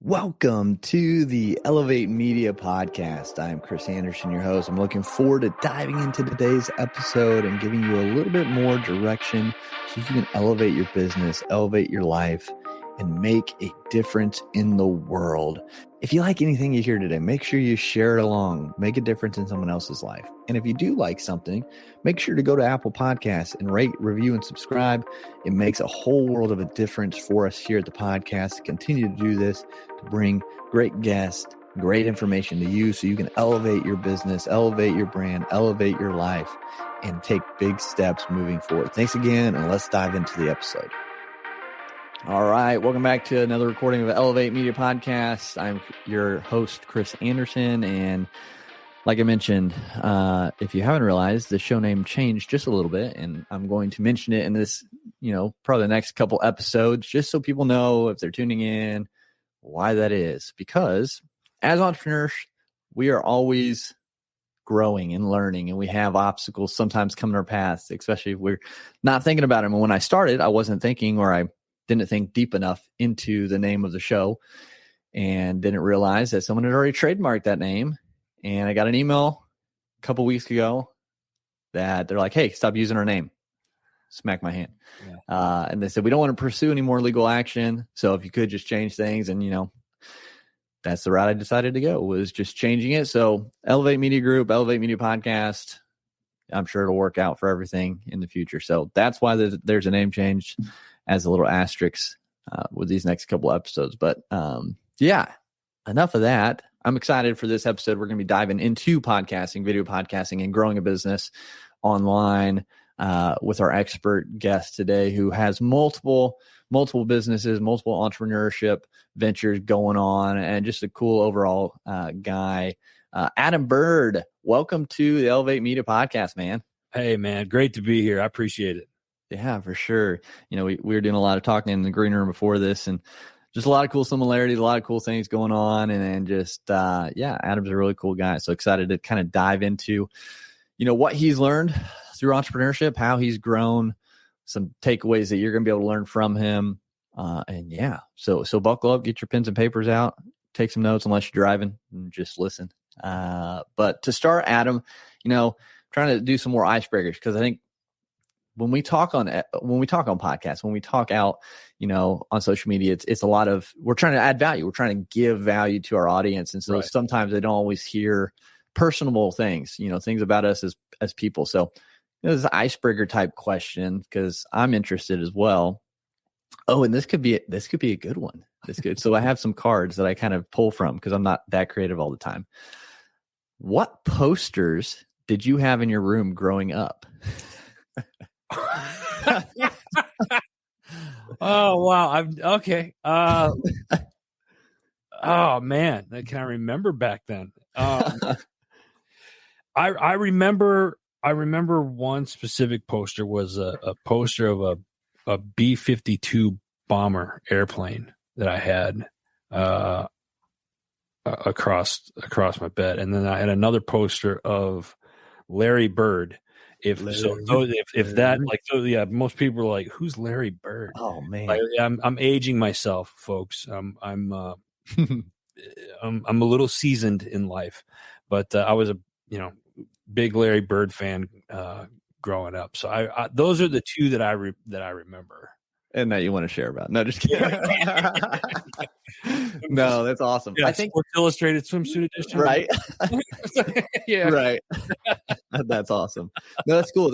Welcome to the Elevate Media Podcast. I'm Chris Anderson, your host. I'm looking forward to diving into today's episode and giving you a little bit more direction so you can elevate your business, elevate your life, and make a difference in the world. If you like anything you hear today, make sure you share it along, make a difference in someone else's life. And if you do like something, make sure to go to Apple Podcasts and rate, review, and subscribe. It makes a whole world of a difference for us here at the podcast to continue to do this, to bring great guests, great information to you so you can elevate your business, elevate your brand, elevate your life, and take big steps moving forward. Thanks again, and let's dive into the episode. All right, welcome back to another recording of the Elevate Media Podcast. I'm your host, Chris Anderson, and like I mentioned, if you haven't realized, the show name changed just a little bit, and I'm going to mention it in this, probably the next couple episodes, just so people know if they're tuning in why that is. Because as entrepreneurs, we are always growing and learning, and we have obstacles sometimes come in our path, especially if we're not thinking about them. And when I started, I wasn't thinking, or I didn't think deep enough into the name of the show and didn't realize that someone had already trademarked that name. And I got an email a couple weeks ago that they're like, hey, stop using our name. Smack my hand. Yeah. And they said, we don't want to pursue any more legal action. So if you could just change things. And, that's the route I decided to go, was just changing it. So Elevate Media Group, Elevate Media Podcast, I'm sure it'll work out for everything in the future. So that's why there's a name change as a little asterisk with these next couple episodes. But enough of that. I'm excited for this episode. We're going to be diving into podcasting, video podcasting, and growing a business online with our expert guest today, who has multiple businesses, multiple entrepreneurship ventures going on, and just a cool overall guy. Adam Bird, welcome to the Elevate Media Podcast, man. Hey, man. Great to be here. I appreciate it. Yeah, for sure. We were doing a lot of talking in the green room before this, and just a lot of cool similarities, a lot of cool things going on. And just, Adam's a really cool guy. So excited to kind of dive into, what he's learned through entrepreneurship, how he's grown, some takeaways that you're going to be able to learn from him. So buckle up, get your pens and papers out, take some notes unless you're driving, and just listen. But to start, Adam, trying to do some more icebreakers, because I think when we talk on podcasts, when we talk out, on social media, it's a lot of, we're trying to add value. We're trying to give value to our audience. And so Sometimes they don't always hear personable things, things about us as people. So this is an icebreaker type question, because I'm interested as well. Oh, and this could be a good one. So I have some cards that I kind of pull from, because I'm not that creative all the time. What posters did you have in your room growing up? Oh, wow. Okay. Oh man, can I remember back then? I remember one specific poster was a poster of a B-52 bomber airplane that I had across my bed, and then I had another poster of Larry Bird. Most people are like, "Who's Larry Bird?" Oh man, I'm aging myself, folks. I'm a little seasoned in life, but I was a big Larry Bird fan growing up. So I those are the two that I remember. And that you want to share about. No, just kidding. No, that's awesome. Yeah, I think Sports Illustrated swimsuit edition. Right. Yeah. Right. That's awesome. No, that's cool.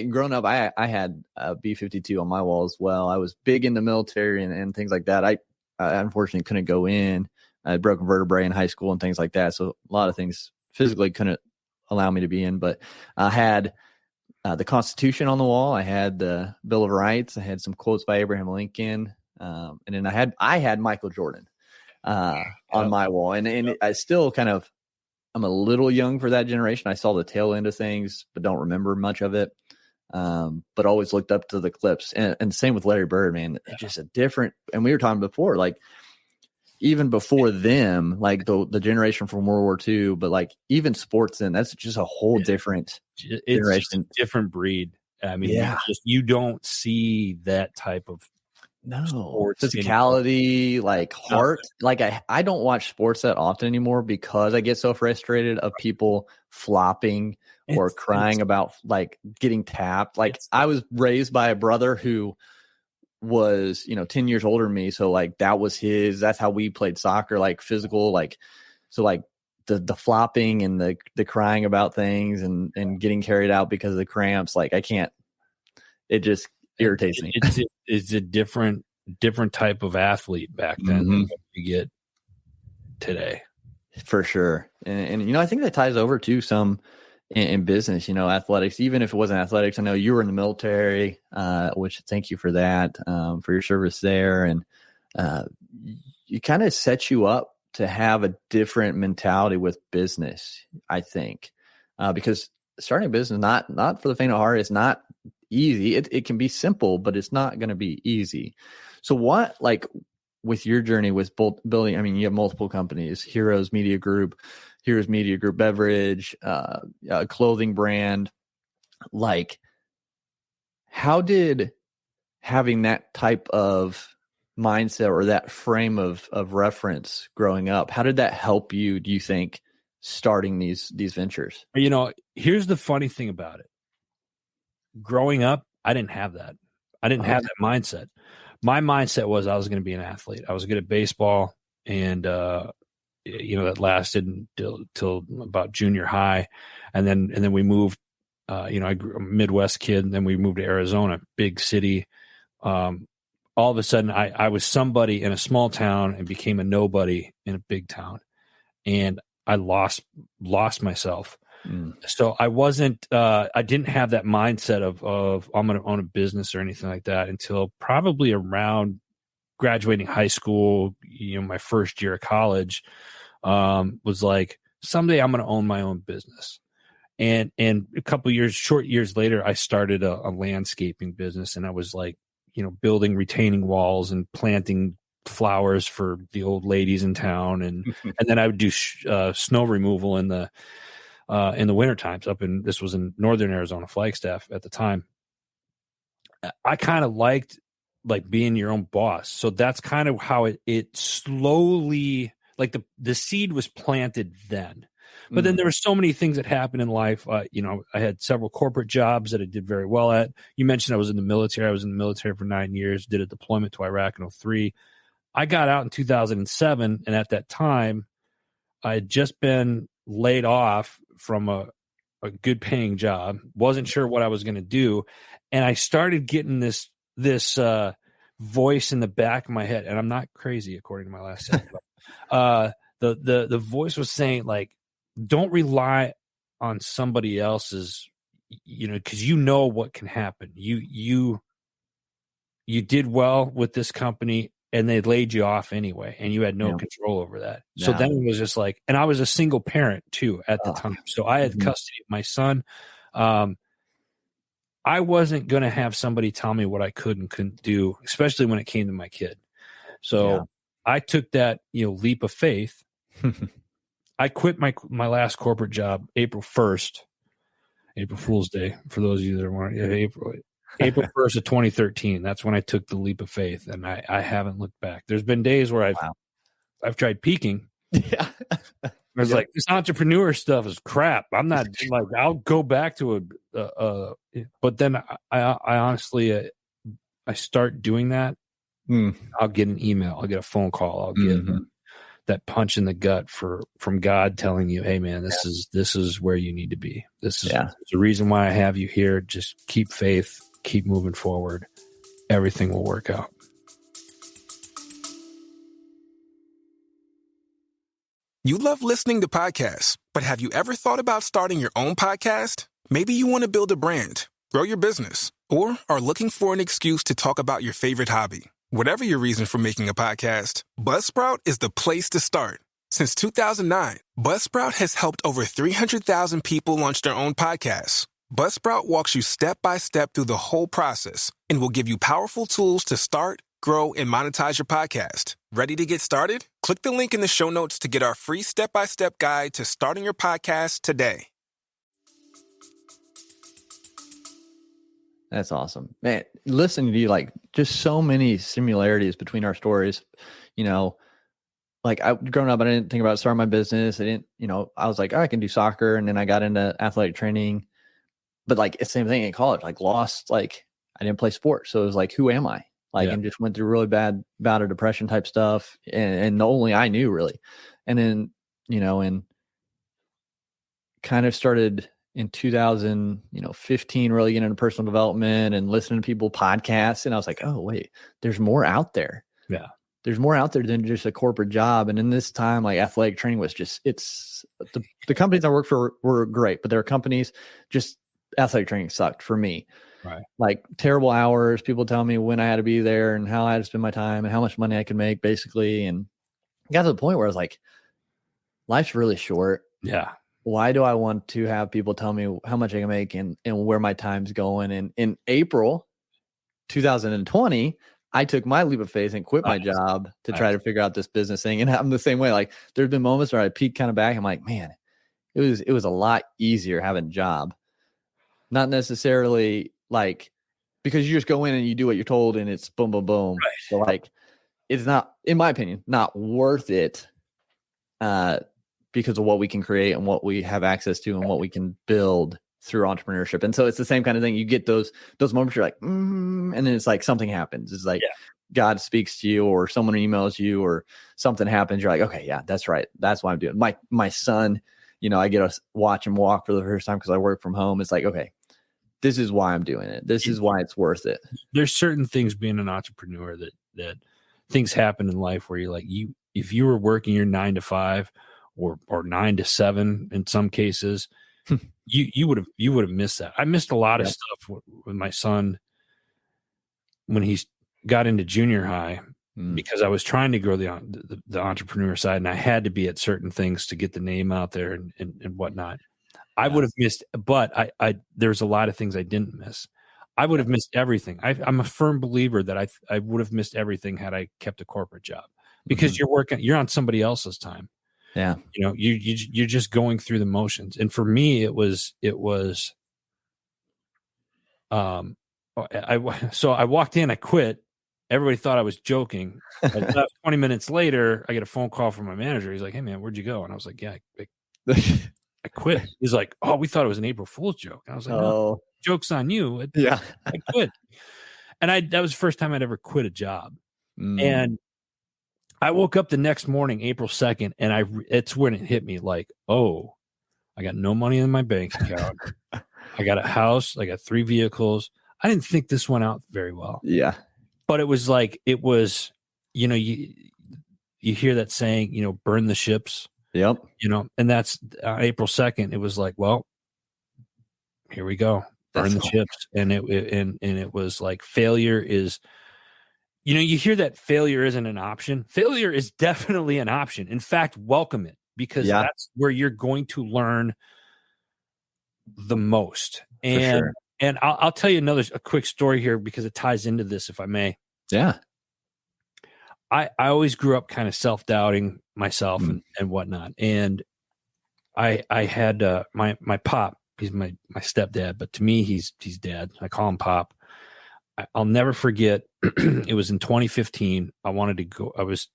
Growing up, I had a B-52 on my wall as well. I was big in the military and things like that. I unfortunately couldn't go in. I had broken vertebrae in high school and things like that. So a lot of things physically couldn't allow me to be in, but I had the Constitution on the wall. I had the Bill of Rights. I had some quotes by Abraham Lincoln. And then I had Michael Jordan on my wall. And I still I'm a little young for that generation. I saw the tail end of things, but don't remember much of it. But always looked up to the clips. And same with Larry Bird, man. It's just a different, and we were talking before, like even before them, like the generation from World War II, but like even sports, then that's just a whole different generation, different breed. I mean, you don't see that type of sports physicality, like heart. Like I don't watch sports that often anymore because I get so frustrated of people flopping or crying about like getting tapped. Like I was raised by a brother who was 10 years older than me, so like that's how we played soccer, like physical, like so like the flopping and the crying about things and getting carried out because of the cramps, like I can't, it just irritates me. It's a different type of athlete back then than what you get today, for sure. And I think that ties over to some in business, athletics. Even if it wasn't athletics, I know you were in the military, which thank you for that, for your service there, and you kind of set you up to have a different mentality with business, I think, because starting a business, not for the faint of heart, it's not easy. It can be simple, but it's not going to be easy. So what, like with your journey with building, I mean, you have multiple companies, Heroes Media Group Beverage, a clothing brand. Like, how did having that type of mindset or that frame of reference growing up, how did that help you, do you think, starting these ventures? Here's the funny thing about it. Growing up, I didn't have that. I didn't have that mindset. My mindset was I was going to be an athlete. I was good at baseball, and that lasted till about junior high, and then we moved. I grew a Midwest kid, and then we moved to Arizona, big city. All of a sudden, I was somebody in a small town and became a nobody in a big town, and I lost myself. So I wasn't, I didn't have that mindset of I'm going to own a business or anything like that until probably around graduating high school. My first year of college, was like, someday I'm going to own my own business. And a couple short years later, I started a landscaping business, and I was like, building retaining walls and planting flowers for the old ladies in town. And then I would do snow removal in the winter times this was in northern Arizona, Flagstaff at the time. I kind of liked like being your own boss. So that's kind of how it slowly, like the seed was planted then. But then there were so many things that happened in life. I had several corporate jobs that I did very well at. You mentioned I was in the military. I was in the military for 9 years, did a deployment to Iraq in 2003. I got out in 2007. And at that time, I had just been laid off from a good paying job. Wasn't sure what I was going to do. And I started getting this voice in the back of my head. And I'm not crazy, according to my last set. The voice was saying, like, don't rely on somebody else's, because what can happen. You did well with this company, and they laid you off anyway, and you had no control over that. So then it was just like, and I was a single parent too at the time. So I had custody of my son. I wasn't going to have somebody tell me what I could and couldn't do, especially when it came to my kid. So I took that, leap of faith. I quit my last corporate job April 1st, April Fool's Day, for those of you that are wondering. April 1st of 2013. That's when I took the leap of faith, and I haven't looked back. There's been days where I've tried peaking. Yeah. I was like, this entrepreneur stuff is crap. I'm not like, I'll go back to but then I honestly, I start doing that. I'll get an email. I'll get a phone call. I'll get that punch in the gut from God telling you, hey man, this is where you need to be. This is the reason why I have you here. Just keep faith, keep moving forward. Everything will work out. You love listening to podcasts, but have you ever thought about starting your own podcast? Maybe you want to build a brand, grow your business, or are looking for an excuse to talk about your favorite hobby. Whatever your reason for making a podcast, Buzzsprout is the place to start. Since 2009, Buzzsprout has helped over 300,000 people launch their own podcasts. Buzzsprout walks you step by step through the whole process and will give you powerful tools to start, grow, and monetize your podcast. Ready to get started? Click the link in the show notes to get our free step-by-step guide to starting your podcast today. That's awesome, man. Listening to you, like, just so many similarities between our stories. You know, like, growing up, I didn't think about starting my business. I didn't, I was like, oh, I can do soccer. And then I got into athletic training, but like, it's the same thing in college, like I didn't play sports. So it was like, who am I? Like, and just went through really bad bout of depression type stuff. And only I knew, really. And then, and kind of started in 2015, really getting into personal development and listening to people podcasts. And I was like, oh, wait, there's more out there. Yeah. There's more out there than just a corporate job. And in this time, like, athletic training was just, it's the companies I worked for were great, but there are companies, just athletic training sucked for me. Right. Like, terrible hours, people tell me when I had to be there and how I had to spend my time and how much money I could make, basically. And I got to the point where I was like, life's really short. Yeah. Why do I want to have people tell me how much I can make and where my time's going? And in April 2020, I took my leap of faith and quit my job to try to figure out this business thing. And I'm the same way. Like, there's been moments where I peek kind of back. I'm like, man, it was a lot easier having a job. Not necessarily like, because you just go in and you do what you're told and it's boom, boom, boom. Right. So like, it's not, in my opinion, not worth it because of what we can create and what we have access to and what we can build through entrepreneurship. And so it's the same kind of thing. You get those moments you're like, and then it's like something happens. It's like God speaks to you, or someone emails you, or something happens. You're like, okay, yeah, that's right. That's why I'm doing it. My son, I get to watch him walk for the first time because I work from home. It's like, okay, this is why I'm doing it. This is why it's worth it. There's certain things being an entrepreneur that things happen in life where you're like, if you were working your 9 to 5 or 9 to 7 in some cases, you would have missed that. I missed a lot of stuff with my son when he got into junior high because I was trying to grow the entrepreneur side, and I had to be at certain things to get the name out there and whatnot. I would have missed, but I there's a lot of things I didn't miss. I would have missed everything. I'm a firm believer that I would have missed everything had I kept a corporate job, because you're on somebody else's time. Yeah. You're just going through the motions. And for me, it was, I walked in, I quit. Everybody thought I was joking. 20 minutes later, I get a phone call from my manager. He's like, "Hey man, where'd you go?" And I was like, "Yeah, I quit." He's like, "Oh, we thought it was an April Fool's joke." And I was like, "No, joke's on you." I quit. And that was the first time I'd ever quit a job. And I woke up the next morning, April 2nd, and it's when it hit me like, oh, I got no money in my bank account. I got a house. I got 3 vehicles. I didn't think this went out very well. Yeah. But it was like, you hear that saying, burn the ships. Yep. And that's April 2nd. It was like, well, here we go. Burn the ships. And it was like, failure is, you hear that failure isn't an option. Failure is definitely an option. In fact, welcome it, because that's where you're going to learn the most. And I'll tell you a quick story here, because it ties into this, if I may. Yeah. I always grew up kind of self-doubting myself and whatnot. And I had my pop, he's my stepdad, but to me, he's dad. I call him Pop. I'll never forget. It was in 2015. I was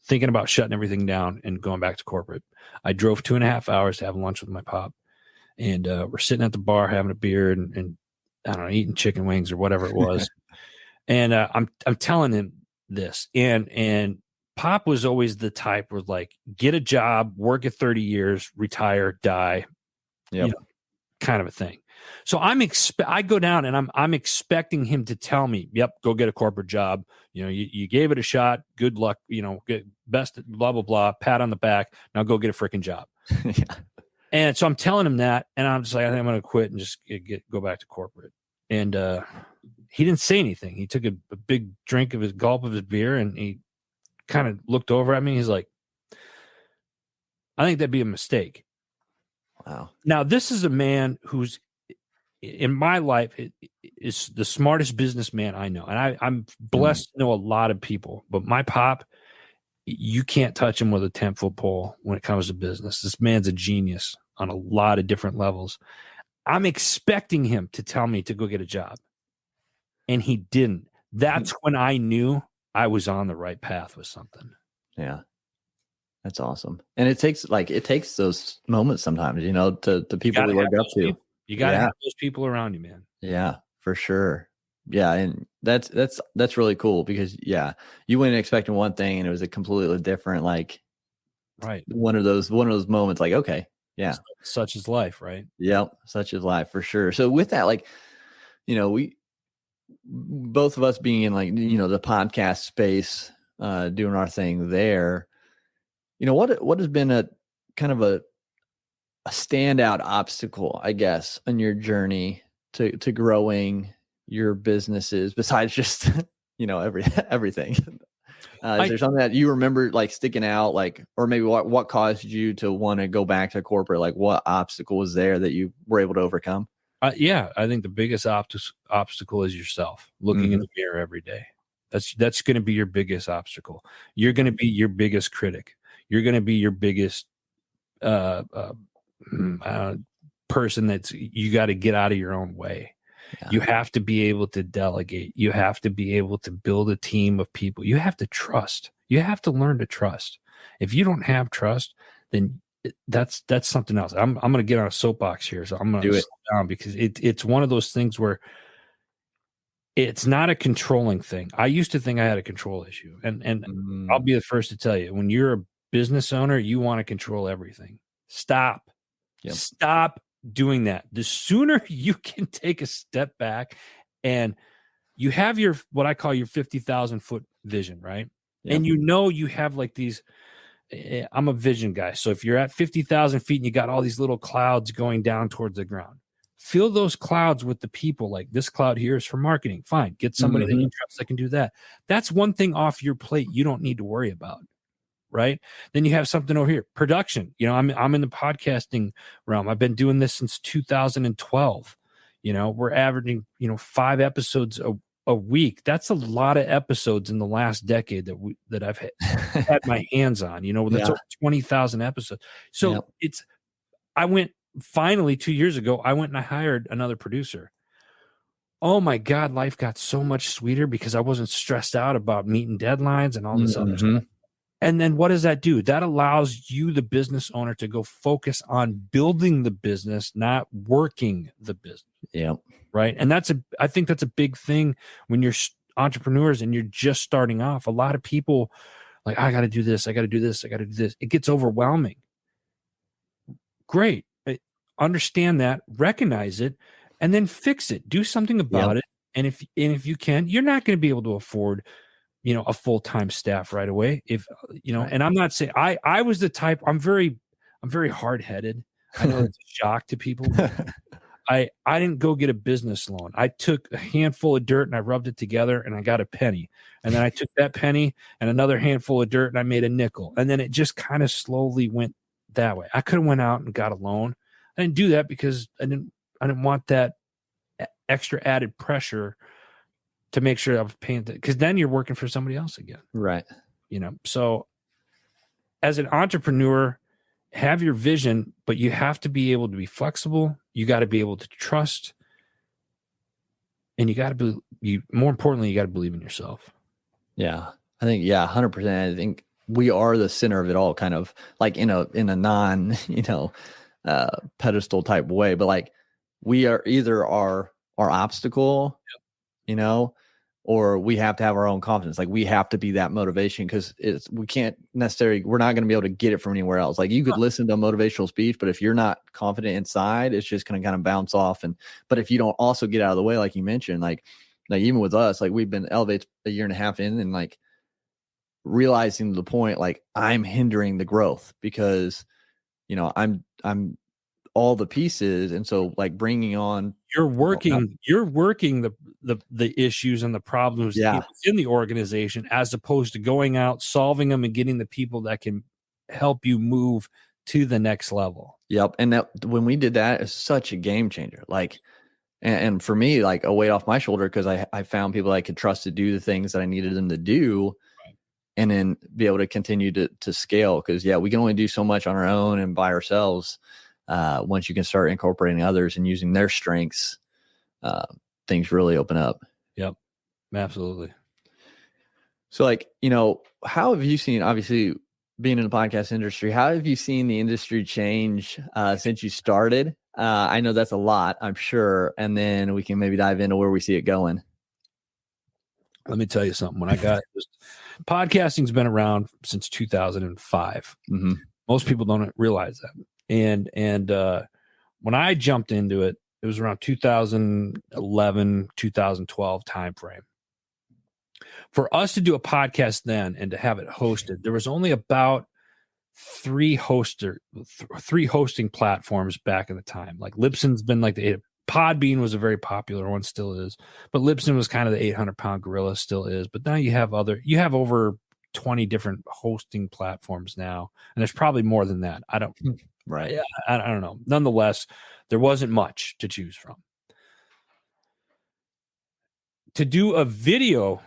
thinking about shutting everything down and going back to corporate. I drove 2.5 hours to have lunch with my pop, and we're sitting at the bar having a beer and I don't know, eating chicken wings or whatever it was. And I'm telling him this, and Pop was always the type where, like, get a job, work at 30 years, retire, die, kind of a thing. So I go down and I'm expecting him to tell me, "Yep, go get a corporate job. You gave it a shot. Good luck. Get best, blah, blah, blah, pat on the back. Now go get a freaking job." And so I'm telling him that, and I'm just like, I think I'm going to quit and just go back to corporate. And he didn't say anything. He took a big gulp of his beer, and he kind of looked over at me. He's like, "I think that'd be a mistake." Wow. Now, this is a man who's, in my life, is the smartest businessman I know. And I'm blessed to know a lot of people, but my pop, you can't touch him with a 10-foot pole when it comes to business. This man's a genius on a lot of different levels. I'm expecting him to tell me to go get a job. And he didn't. That's when I knew I was on the right path with something. Yeah. That's awesome. And it takes those moments sometimes, to people we look up to. You got to have those people around you, man. Yeah, for sure. Yeah. And that's really cool because you went expecting one thing and it was a completely different, like, right. One of those moments, like, okay. Yeah. Such is life, right? Yep. Such is life for sure. So with that, like, we, both of us being in, like, the podcast space, doing our thing there, what has been a kind of a standout obstacle, I guess, on your journey to growing your businesses besides just, everything? Is there something that you remember, like, sticking out, like, or maybe what caused you to want to go back to corporate? Like, what obstacle was there that you were able to overcome? I think the biggest obstacle is yourself, looking in the mirror every day. That's going to be your biggest obstacle. You're going to be your biggest critic. You're going to be your biggest person you got to get out of your own way. Yeah. You have to be able to delegate. You have to be able to build a team of people. You have to trust. You have to learn to trust. If you don't have trust, then that's something else. I'm going to get on a soapbox here, so I'm going to slow down because it's one of those things where it's not a controlling thing. I used to think I had a control issue, and I'll be the first to tell you, when you're a business owner, you want to control everything. Stop. Yep. Stop doing that. The sooner you can take a step back and you have your, what I call your 50,000 foot vision, right? Yep. And you have like these, I'm a vision guy. So if you're at 50,000 feet and you got all these little clouds going down towards the ground, fill those clouds with the people. Like, this cloud here is for marketing. Fine. Get somebody that you trust that can do that. That's one thing off your plate you don't need to worry about. Right. Then you have something over here, production. I'm in the podcasting realm. I've been doing this since 2012. We're averaging, 5 episodes a week. That's a lot of episodes in the last decade that I've had my hands on, that's over 20,000 episodes. So I went finally 2 years ago, I went and I hired another producer. Oh my God, life got so much sweeter because I wasn't stressed out about meeting deadlines and all this other stuff. And then what does that do? That allows you, the business owner, to go focus on building the business, not working the business. Yeah. Right. And I think that's a big thing when you're entrepreneurs and you're just starting off. A lot of people like, I got to do this. I got to do this. I got to do this. It gets overwhelming. Great. Understand that, recognize it, and then fix it. Do something about it. And if you can, you're not going to be able to afford a full-time staff right away. If, and I'm not saying I was the type, I'm very hard-headed. I know it's a shock to people. I didn't go get a business loan. I took a handful of dirt and I rubbed it together and I got a penny. And then I took that penny and another handful of dirt and I made a nickel. And then it just kind of slowly went that way. I could have went out and got a loan. I didn't do that because I didn't want that extra added pressure to make sure I was paying, because then you're working for somebody else again. Right. So as an entrepreneur, have your vision, but you have to be able to be flexible. You got to be able to trust, and you got to be, more importantly, you got to believe in yourself. Yeah. I think, 100%. I think we are the center of it all, kind of like in a non, pedestal type way, but like we are either our obstacle, or we have to have our own confidence. Like, we have to be that motivation, because we're not going to be able to get it from anywhere else. Like, you could listen to a motivational speech, but if you're not confident inside, it's just going to kind of bounce off. But if you don't also get out of the way, like you mentioned, like even with us, like we've been Elevate a year and a half in, and like realizing the point, like I'm hindering the growth because, I'm all the pieces. And so like bringing on, you're working the issues and the problems in the organization, as opposed to going out, solving them, and getting the people that can help you move to the next level. Yep. And that, when we did that, it's such a game changer. Like, and for me, like a weight off my shoulder, because I found people I could trust to do the things that I needed them to do. Right. And then be able to continue to scale. Because we can only do so much on our own and by ourselves. once you can start incorporating others and using their strengths, things really open up. Yep, absolutely. So like, how have you seen, obviously being in the podcast industry, how have you seen the industry change since you started? I know that's a lot, I'm sure. And then we can maybe dive into where we see it going. Let me tell you something. When I got podcasting's been around since 2005. Mm-hmm. Most people don't realize that. And when I jumped into it, it was around 2011, 2012 timeframe. For us to do a podcast then and to have it hosted, there was only about three hosting platforms back in the time. Like Libsyn's been like Podbean was a very popular one, still is, but Libsyn was kind of the 800-pound gorilla, still is. But now you have over 20 different hosting platforms now, and there's probably more than that. I don't know. Nonetheless, there wasn't much to choose from. To do a video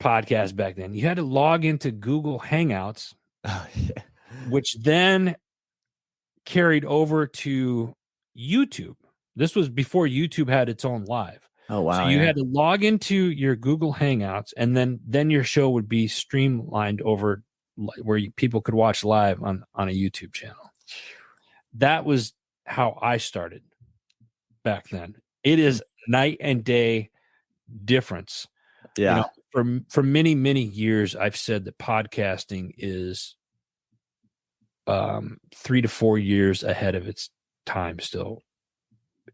podcast back then, you had to log into Google Hangouts, which then carried over to YouTube. This was before YouTube had its own live. Oh, wow. So you had to log into your Google Hangouts, and then your show would be streamlined over where people could watch live on a YouTube channel. That was how I started back then. It is night and day difference. Yeah. For many, many years, I've said that podcasting is 3 to 4 years ahead of its time still.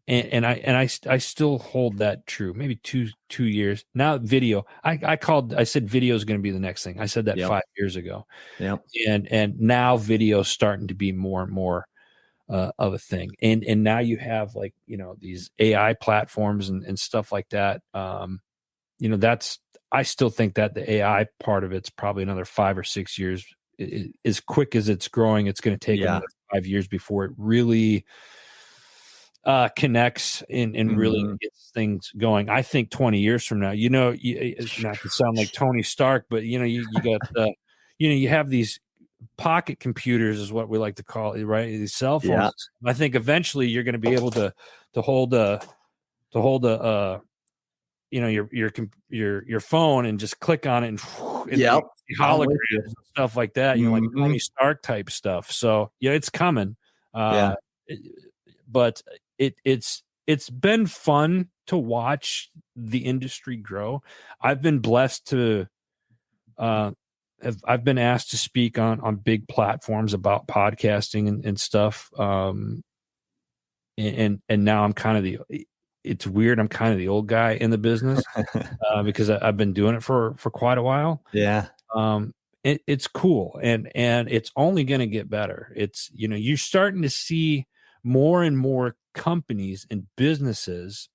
And I still hold that true. Maybe two years now. Video. I said video is going to be the next thing. I said that 5 years ago. Yep. And now video is starting to be more and more of a thing. And now you have these AI platforms and stuff like that. I still think that the AI part of it's probably another 5 or 6 years. As quick as it's growing, it's going to take another 5 years before it really connects and really gets things going. I think 20 years from now, not to sound like Tony Stark, but you got you have these pocket computers is what we like to call it, right? These cell phones. Yeah. I think eventually you're going to be able to hold your phone and just click on it and holograms and stuff like that. Like Tony Stark type stuff. So it's coming. But it's been fun to watch the industry grow. I've been blessed to I've been asked to speak on big platforms about podcasting and stuff. And now I'm kind of it's weird. I'm kind of the old guy in the business because I've been doing it for quite a while. Yeah. It's cool. And it's only going to get better. It's, you're starting to see more and more companies and businesses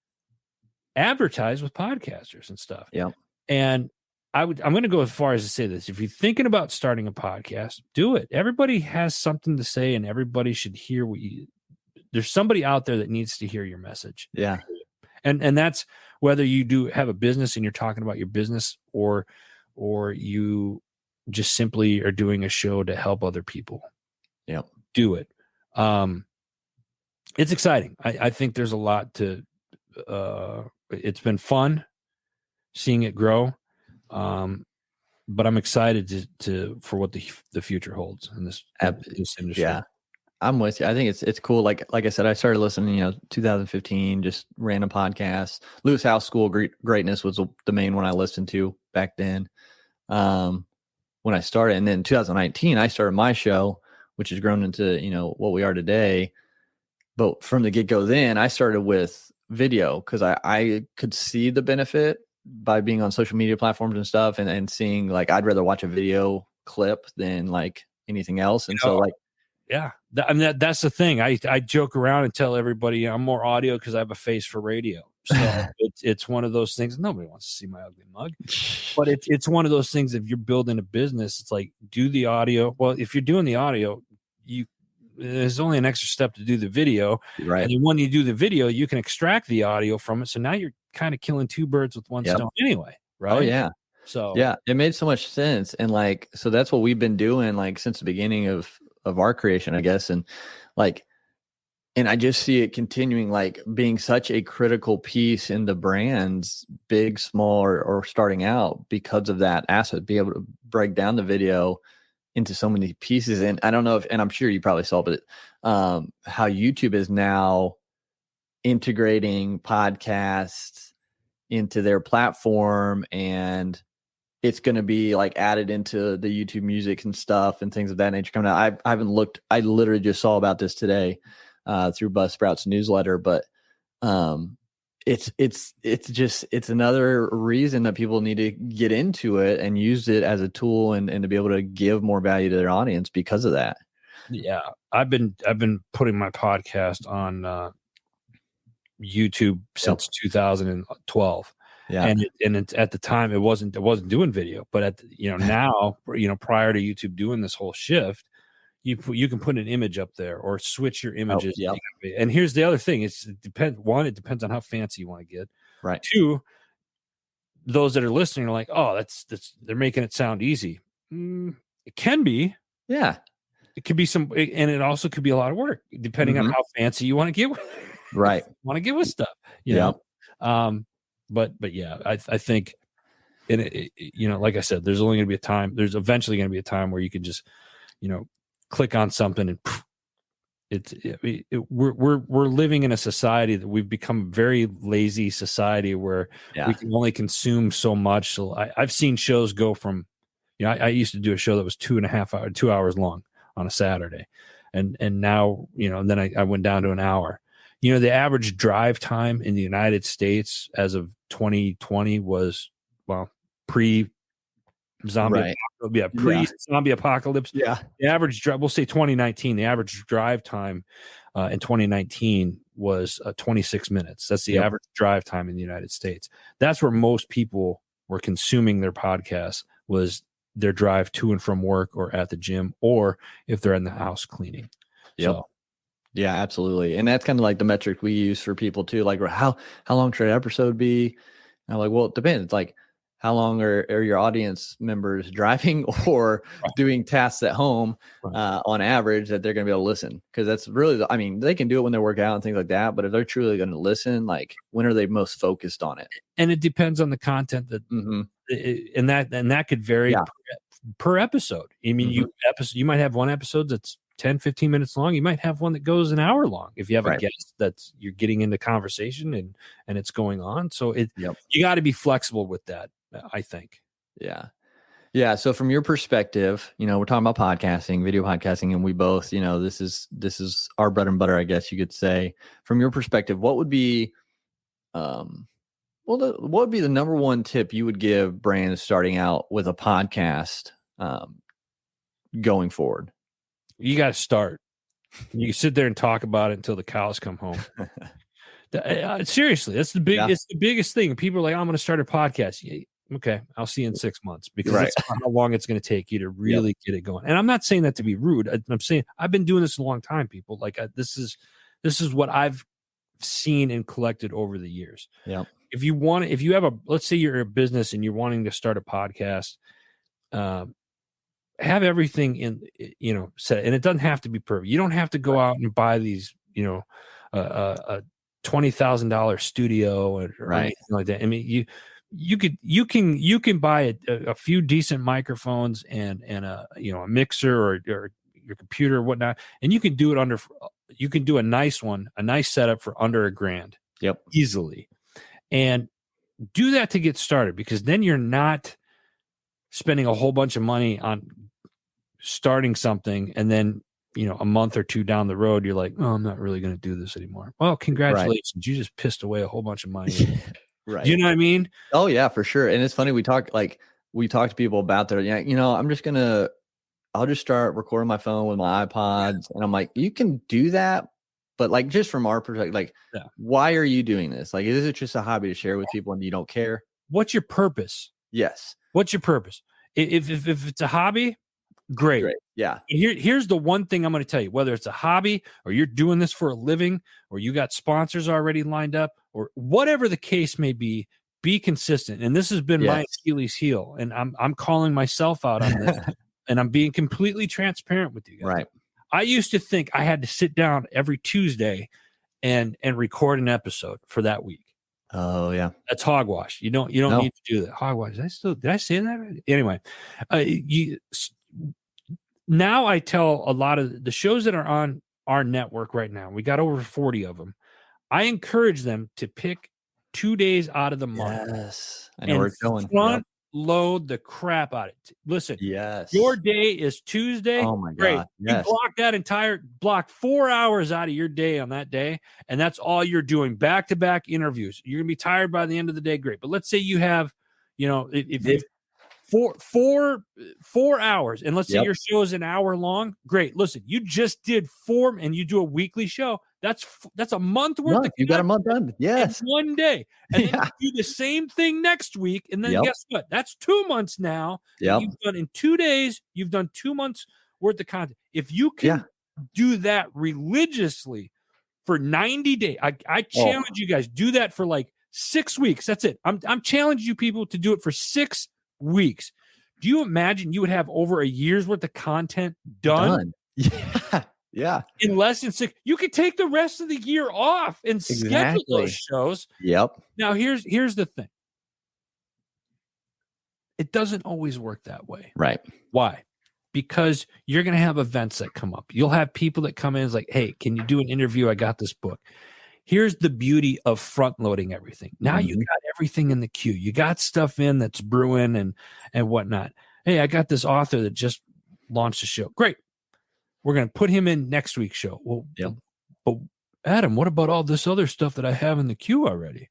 advertise with podcasters and stuff. Yeah. And I'm going to go as far as to say this. If you're thinking about starting a podcast, do it. Everybody has something to say and everybody should hear there's somebody out there that needs to hear your message. Yeah. And that's whether you do have a business and you're talking about your business or you just simply are doing a show to help other people. Yeah. Do it. It's exciting. I think there's a lot to it's been fun seeing it grow. But I'm excited for what the future holds in this industry. Yeah. I'm with you. I think it's cool. Like I said, I started listening, 2015, just random podcasts. Lewis House School Greatness was the main one I listened to back then. When I started, and then 2019, I started my show, which has grown into, what we are today. But from the get-go then, I started with video because I could see the benefit by being on social media platforms and stuff and seeing I'd rather watch a video clip than anything else. And yeah, that's the thing. I joke around and tell everybody I'm more audio because I have a face for radio. So it's one of those things. Nobody wants to see my ugly mug, but it's one of those things. If you're building a business, it's do the audio. Well, if you're doing the audio, there's only an extra step to do the video. Right. And then when you do the video, you can extract the audio from it. So now you're kind of killing two birds with one stone anyway. Right. Oh yeah. So yeah, it made so much sense. And so that's what we've been doing since the beginning of our creation, I guess. And And I just see it continuing, like being such a critical piece in the brands, big, small, or starting out, because of that asset, be able to break down the video into so many pieces. And I don't know if, and I'm sure you probably saw, but how YouTube is now integrating podcasts into their platform, and it's going to be like added into the YouTube music and stuff and things of that nature coming out. I haven't looked. I literally just saw about this today through Buzzsprout's newsletter, but it's another reason that people need to get into it and use it as a tool and to be able to give more value to their audience because of that. Yeah, I've been putting my podcast on YouTube since 2012. Yeah, and at the time it wasn't doing video, but now prior to YouTube doing this whole shift, you can put an image up there or switch your images. Yep. And here's the other thing: it depends on how fancy you want to get. Right. Two, those that are listening are like, oh, that's they're making it sound easy. It can be. Yeah. It could be and it also could be a lot of work depending on how fancy you want to get with. Right. Want to get with stuff. You know. But yeah, I think, like I said, there's only going to be a time. There's eventually going to be a time where you can just, click on something and we're living in a society that we've become a very lazy society where we can only consume so much. So I've seen shows go from, I used to do a show that was 2 hours long on a Saturday, and now and then I went down to an hour. The average drive time in the United States as of 2020 was, pre-zombie pre-zombie apocalypse. Yeah. The average drive, we'll say 2019, the average drive time in 2019 was 26 minutes. That's the average drive time in the United States. That's where most people were consuming their podcasts, was their drive to and from work or at the gym, or if they're in the house cleaning. Yep. So, yeah, absolutely. And that's kind of like the metric we use for people too. Like, how long should an episode be? And I'm like, well, it depends. It's like, how long are your audience members driving or doing tasks at home on average that they're going to be able to listen? Because that's really, they can do it when they work out and things like that. But if they're truly going to listen, like, when are they most focused on it? And it depends on the content that, and that could vary per episode. I mean, you might have one episode that's 10, 15 minutes long. You might have one that goes an hour long if you have a guest that's you're getting into conversation and it's going on. So you got to be flexible with that, I think. Yeah. So from your perspective, we're talking about podcasting, video podcasting, and we both, this is our bread and butter, I guess you could say. From your perspective, what would be, what would be the number one tip you would give brands starting out with a podcast going forward? You got to start. You sit there and talk about it until the cows come home. Seriously, that's it's the biggest thing. People are like, I'm going to start a podcast. Yeah, okay, I'll see you in 6 months, because that's how long it's going to take you to really get it going. And I'm not saying that to be rude. I'm saying I've been doing this a long time, people. Like, this is what I've seen and collected over the years. Yeah. If you have let's say you're a business and you're wanting to start a podcast, have everything in, set, and it doesn't have to be perfect. You don't have to go out and buy these, a $20,000 studio or anything like that. I mean, you can buy a few decent microphones and a mixer or your computer or whatnot, and you can do it you can do a nice setup for under $1,000. Yep. Easily. And do that to get started, because then you're not spending a whole bunch of money on starting something, and then a month or two down the road you're like, oh, I'm not really going to do this anymore. Well, congratulations, you just pissed away a whole bunch of money. Right. You know what I mean? Oh yeah, for sure. And it's funny, we talk to people about that. I'll just start recording my phone with my iPods, and I'm like, you can do that, but like, just from our perspective, why are you doing this? Like, is it just a hobby to share with people and you don't care? What's your purpose? Yes. What's your purpose? If it's a hobby, great. Yeah. Here's the one thing I'm going to tell you: whether it's a hobby or you're doing this for a living, or you got sponsors already lined up, or whatever the case may be consistent. And this has been my Achilles heel, and I'm calling myself out on this, and I'm being completely transparent with you guys. Right. I used to think I had to sit down every Tuesday and record an episode for that week. Oh yeah. That's hogwash. You don't No. need to do that. Hogwash. Did I say that? Anyway, now I tell a lot of the shows that are on our network right now, we got over 40 of them. I encourage them to pick 2 days out of the month. Yes. I know where it's going. Front load the crap out of it. Listen, Yes. your day is Tuesday. Oh my Great. God. Yes. You block 4 hours out of your day on that day, and that's all you're doing. Back-to-back interviews. You're gonna be tired by the end of the day. Great. But let's say you have, if 4 hours, and let's say your show is an hour long. Great. Listen, you just did 4, and you do a weekly show. That's a month worth. You got a month done. Yes. One day. And then you do the same thing next week. And then guess what? That's 2 months now. Yep. You've done in 2 days, you've done 2 months worth of content. If you can do that religiously for 90 days, I challenge you guys, do that for like 6 weeks. That's it. I'm challenging you people to do it for 6 weeks. Do you imagine you would have over a year's worth of content done? Yeah. Yeah. In less than 6, you could take the rest of the year off and schedule those shows. Yep. Now, here's the thing. It doesn't always work that way. Right. Why? Because you're going to have events that come up. You'll have people that come in and like, hey, can you do an interview? I got this book. Here's the beauty of front loading everything. Now you got everything in the queue. You got stuff in that's brewing and whatnot. Hey, I got this author that just launched a show. Great. We're going to put him in next week's show. Well, but Adam, what about all this other stuff that I have in the queue already?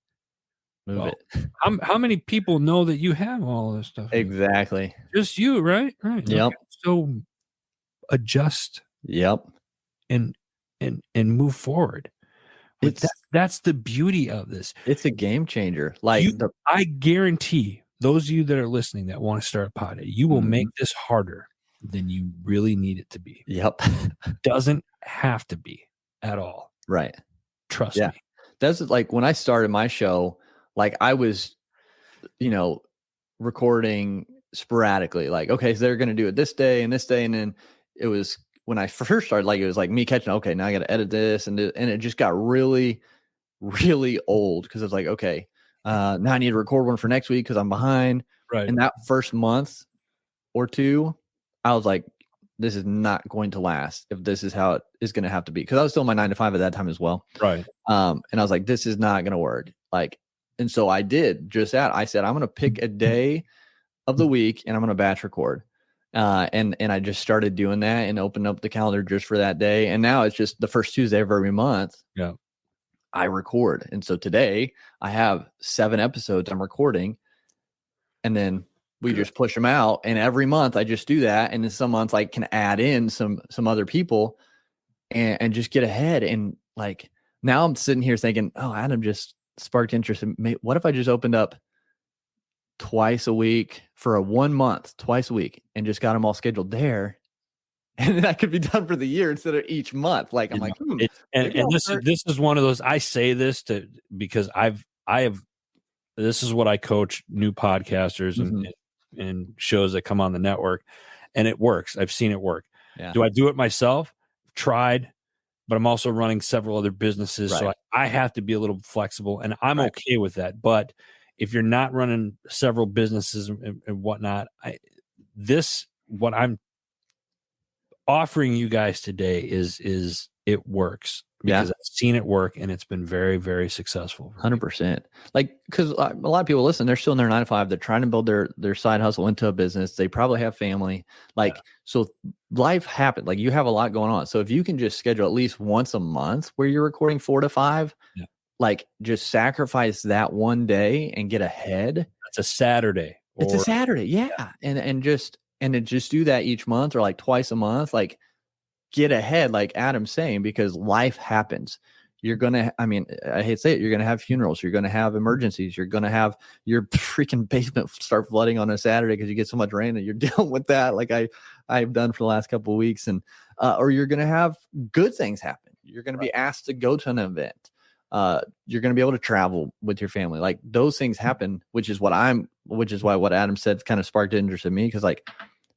Move it. How many people know that you have all this stuff? Exactly. Just you, right? Right. Yep. Okay. So adjust. Yep. And move forward. That's the beauty of this. It's a game changer. I guarantee those of you that are listening that want to start a podcast, you will make this harder than you really need it to be. Yep. Doesn't have to be at all. Right. Trust me. That's like when I started my show, like I was, recording sporadically. Like, okay, so they're going to do it this day. And then it was when I first started, like, it was like me catching, okay, now I got to edit this. And it just got really, really old because it's like, okay, now I need to record one for next week because I'm behind. Right. And that first month or two, I was like, this is not going to last if this is how it is going to have to be. Cause I was still in my 9 to 5 at that time as well. Right. And I was like, this is not going to work. And so I did just that. I said, I'm going to pick a day of the week and I'm going to batch record. And I just started doing that and opened up the calendar just for that day. And now it's just the first Tuesday of every month. Yeah. I record. And so today I have 7 episodes I'm recording, and then we just push them out. And every month I just do that. And then some months I can add in some other people and just get ahead. And like, now I'm sitting here thinking, oh, Adam just sparked interest in me. What if I just opened up twice a week for a 1 month, twice a week, and just got them all scheduled there? And that could be done for the year instead of each month. Like, I'm this is one of those, I say this because this is what I coach new podcasters and shows that come on the network, and it works. I've seen it work. Yeah. Do I do it myself? Tried, but I'm also running several other businesses. Right. So I have to be a little flexible, and I'm okay with that. But if you're not running several businesses and whatnot, what I'm offering you guys today is it works because I've seen it work, and it's been very, very successful. 100%. Like, because a lot of people listen, they're still in their 9 to 5. They're trying to build their side hustle into a business. They probably have family. So life happened. Like, you have a lot going on. So if you can just schedule at least once a month where you're recording 4 to 5, like, just sacrifice that one day and get ahead. It's a Saturday. It's a Saturday. Yeah. And just do that each month or like twice a month. Like, get ahead, like Adam's saying, because life happens. You're going to, I hate to say it, you're going to have funerals. You're going to have emergencies. You're going to have your freaking basement start flooding on a Saturday because you get so much rain that you're dealing with that. Like I've done for the last couple of weeks. And, or you're going to have good things happen. You're going to be asked to go to an event. You're going to be able to travel with your family. Like, those things happen, which is why what Adam said kind of sparked interest in me. Cause like,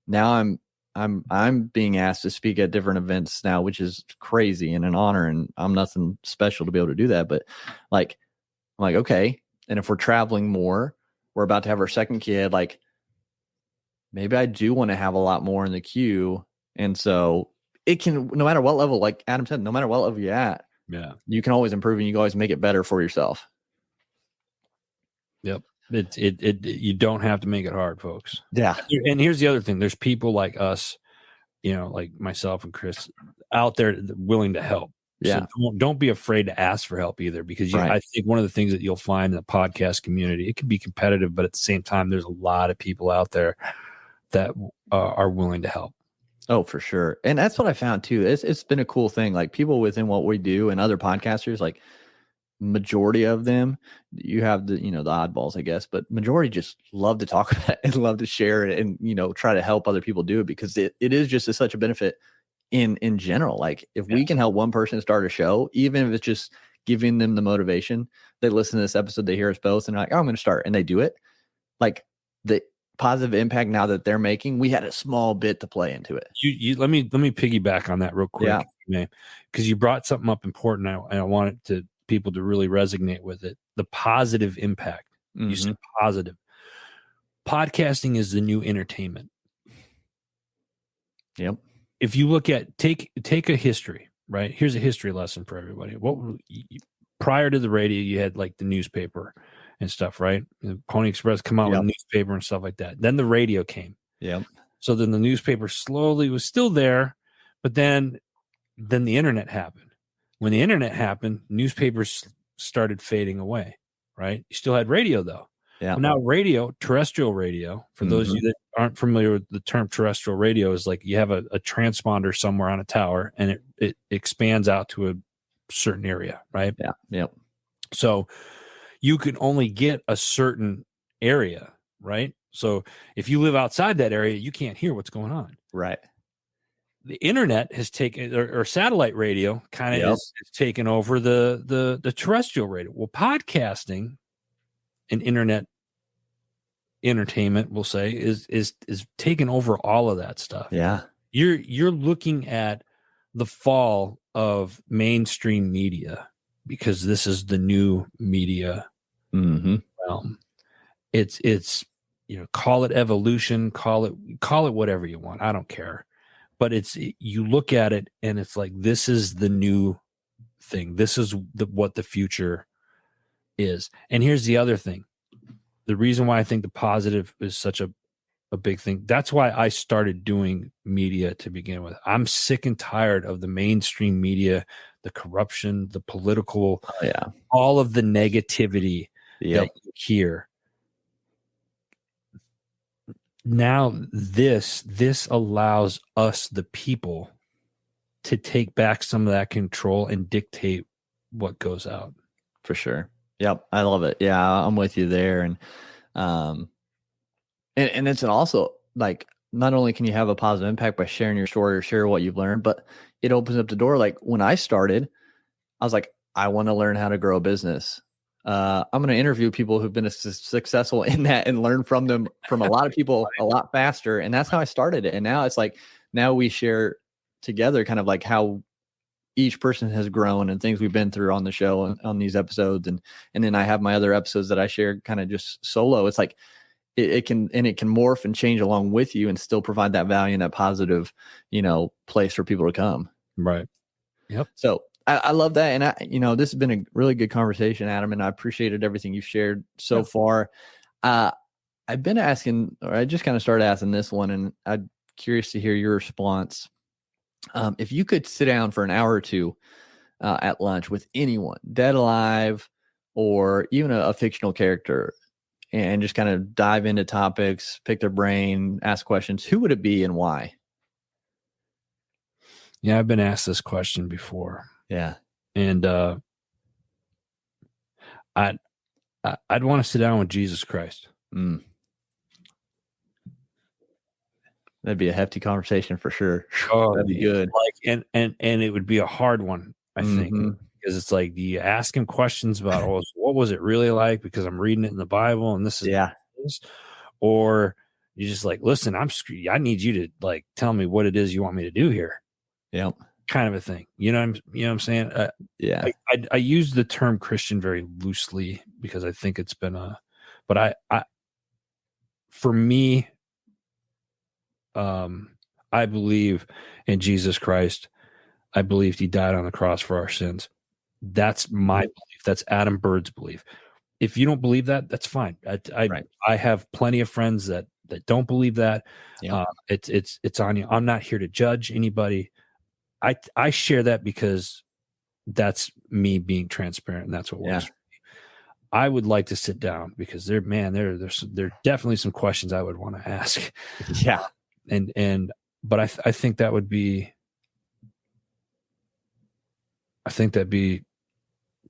now I'm I'm being asked to speak at different events now, which is crazy and an honor, and I'm nothing special to be able to do that. But like, I'm like, okay. And if we're traveling more, we're about to have our second kid, like maybe I do want to have a lot more in the queue. And so it can, no matter what level, like Adam said, no matter what level you're at, Yeah. you can always improve and you can always make it better for yourself. Yep. You don't have to make it hard, folks. Yeah. And here's the other thing. There's people like us, like myself and Chris out there willing to help. Yeah. So don't be afraid to ask for help either, because Right. I think one of the things that you'll find in the podcast community, it can be competitive, but at the same time, there's a lot of people out there that are willing to help. Oh, for sure. And that's what I found too. It's been a cool thing. Like people within what we do and other podcasters, like majority of them, you have the, the oddballs, I guess, but majority just love to talk about it and love to share it and, try to help other people do it, because it is just such a benefit in general. Like if we can help one person start a show, even if it's just giving them the motivation, they listen to this episode, they hear us both and like, oh, I'm going to start, and they do it. Like the positive impact now that they're making, we had a small bit to play into it. Let me piggyback on that real quick, because you brought something up important, and I wanted people to really resonate with it. The positive impact. You said positive. Podcasting is the new entertainment. Yep. If you look at take a history, right? Here's a history lesson for everybody. Prior to the radio, you had like the newspaper and stuff, right? The Pony Express come out with a newspaper and stuff like that. Then the radio came. Yep. So then the newspaper slowly was still there, but then the internet happened. When the internet happened, newspapers started fading away, right? You still had radio though. Yeah. Well, now radio, terrestrial radio, for those of you that aren't familiar with the term terrestrial radio, is like you have a transponder somewhere on a tower and it expands out to a certain area, right? Yeah. Yep. So you can only get a certain area, right? So if you live outside that area, you can't hear what's going on. Right. The internet has taken, or satellite radio kind of has taken over the terrestrial radio. Well, podcasting and internet entertainment, we'll say, is taking over all of that stuff. Yeah. You're looking at the fall of mainstream media, because this is the new media realm. It's call it evolution, call it whatever you want. I don't care. But you look at it and it's like, this is the new thing. This is what the future is. And here's the other thing. The reason why I think the positive is such a big thing. That's why I started doing media to begin with. I'm sick and tired of the mainstream media, the corruption, the political, all of the negativity that you hear. Now this allows us, the people, to take back some of that control and dictate what goes out. For sure. Yep. I love it. Yeah, I'm with you there. And it's also like, not only can you have a positive impact by sharing your story or share what you've learned, but it opens up the door. Like when I started, I was like, I want to learn how to grow a business. I'm going to interview people who've been successful in that and learn from them, from a lot of people a lot faster. And that's how I started it. And now it's like, now we share together kind of like how each person has grown and things we've been through on the show and on these episodes. And then I have my other episodes that I share kind of just solo. It's like, it can morph and change along with you and still provide that value and that positive, place for people to come. Right. Yep. So I love that. And this has been a really good conversation, Adam, and I appreciated everything you've shared so far. I've been asking, or I just kind of started asking this one, and I'm curious to hear your response. If you could sit down for an hour or two at lunch with anyone, dead, alive, or even a fictional character, and just kind of dive into topics, pick their brain, ask questions, who would it be and why? Yeah, I've been asked this question before. Yeah. And I'd want to sit down with Jesus Christ. That'd be a hefty conversation for sure. Oh, that'd be good. Like, and it would be a hard one, I think, because it's like, do you ask him questions about, what was it really like? Because I'm reading it in the Bible and this is, or, You're just like, listen, I need you to like tell me what it is you want me to do here. Yep. Kind of a thing. You know what I'm saying? Yeah. I use the term Christian very loosely because I think it's been but for me, I believe in Jesus Christ. I believe he died on the cross for our sins. That's my belief. That's Adam Bird's belief. If you don't believe that, that's fine. I have plenty of friends that don't believe that. Yep. It's on you. I'm not here to judge anybody. I share that because that's me being transparent, and that's what works for me. I would like to sit down because there are definitely some questions I would want to ask. Yeah. But I think that would be, I think that'd be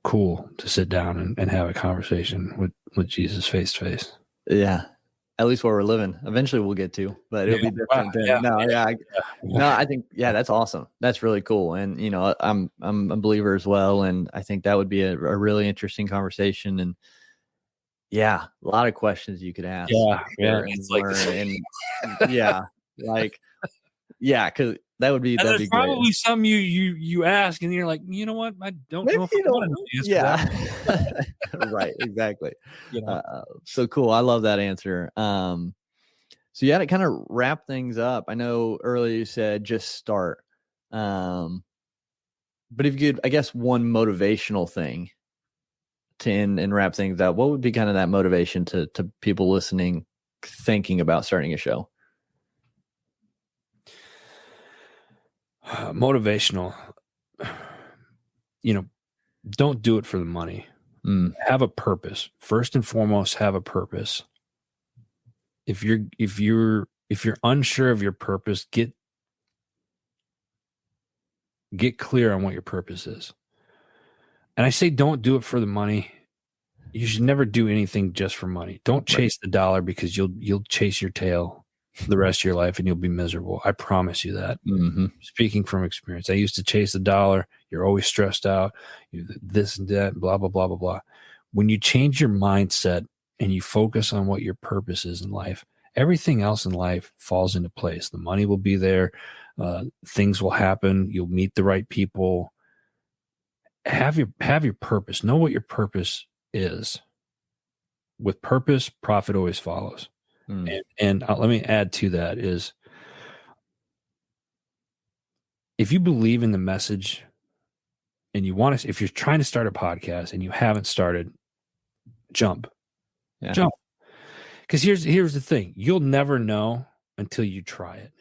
cool to sit down and have a conversation with Jesus face to face. Yeah. At least where we're living. Eventually we'll get to, but it'll be different. I think, that's awesome. That's really cool. And, you know, I'm a believer as well. And I think that would be a really interesting conversation. And a lot of questions you could ask. Cause that'd be probably great. some you ask and you're like, you know what? I don't know if I want to answer that. Right. Exactly. You know? So cool. I love that answer. So to kind of wrap things up, I know earlier you said just start. But if you could, I guess, one motivational thing to end and wrap things up, what would be kind of that motivation to people listening, thinking about starting a show? Motivational, you know, don't do it for the money. Have a purpose. First and foremost, have a purpose. If you're unsure of your purpose, get clear on what your purpose is. And I say don't do it for the money. You should never do anything just for money. Don't chase the dollar, because you'll chase your tail the rest of your life and you'll be miserable. I promise you that. Mm-hmm. Speaking from experience, I used to chase the dollar. You're always stressed out. This and that, blah, blah, blah, blah, blah. When you change your mindset and you focus on what your purpose is in life, everything else in life falls into place. The money will be there. Things will happen. You'll meet the right people. Have your purpose. Know what your purpose is. With purpose, profit always follows. And let me add to that is, if you believe in the message and you want to, if you're trying to start a podcast and you haven't started, jump. Because here's the thing. You'll never know until you try it.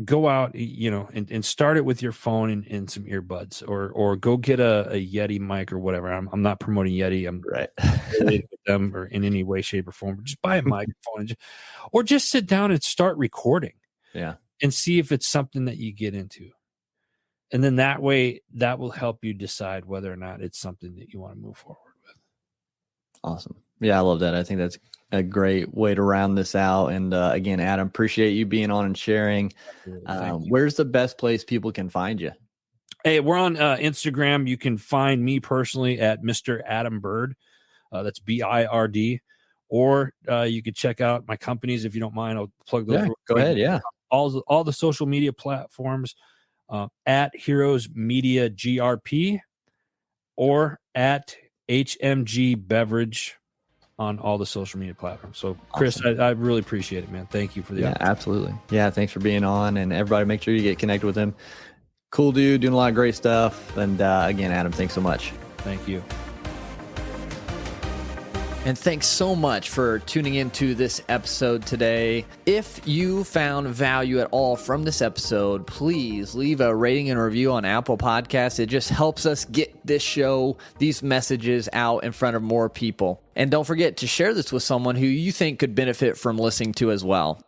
Go out, and start it with your phone and some earbuds, or go get a Yeti mic or whatever. I'm not promoting Yeti. I'm right with them or in any way, shape, or form. Just buy a microphone or just sit down and start recording. Yeah. And see if it's something that you get into. And then that way, that will help you decide whether or not it's something that you want to move forward with. Awesome. Yeah, I love that. I think that's a great way to round this out. And again, Adam, appreciate you being on and sharing. Where's the best place people can find you? Hey, we're on Instagram. You can find me personally at Mr. Adam Bird. That's BIRD. Or you could check out my companies if you don't mind. I'll plug those. Yeah, go ahead. Yeah. All the social media platforms at Heroes Media GRP or at HMG Beverage on all the social media platforms. So, Chris, awesome. I really appreciate it, man. Thank you for the opportunity. Absolutely. Yeah, thanks for being on. And everybody, make sure you get connected with him. Cool dude, doing a lot of great stuff. And again, Adam, thanks so much. Thank you. And thanks so much for tuning into this episode today. If you found value at all from this episode, please leave a rating and review on Apple Podcasts. It just helps us get this show, these messages out in front of more people. And don't forget to share this with someone who you think could benefit from listening to as well.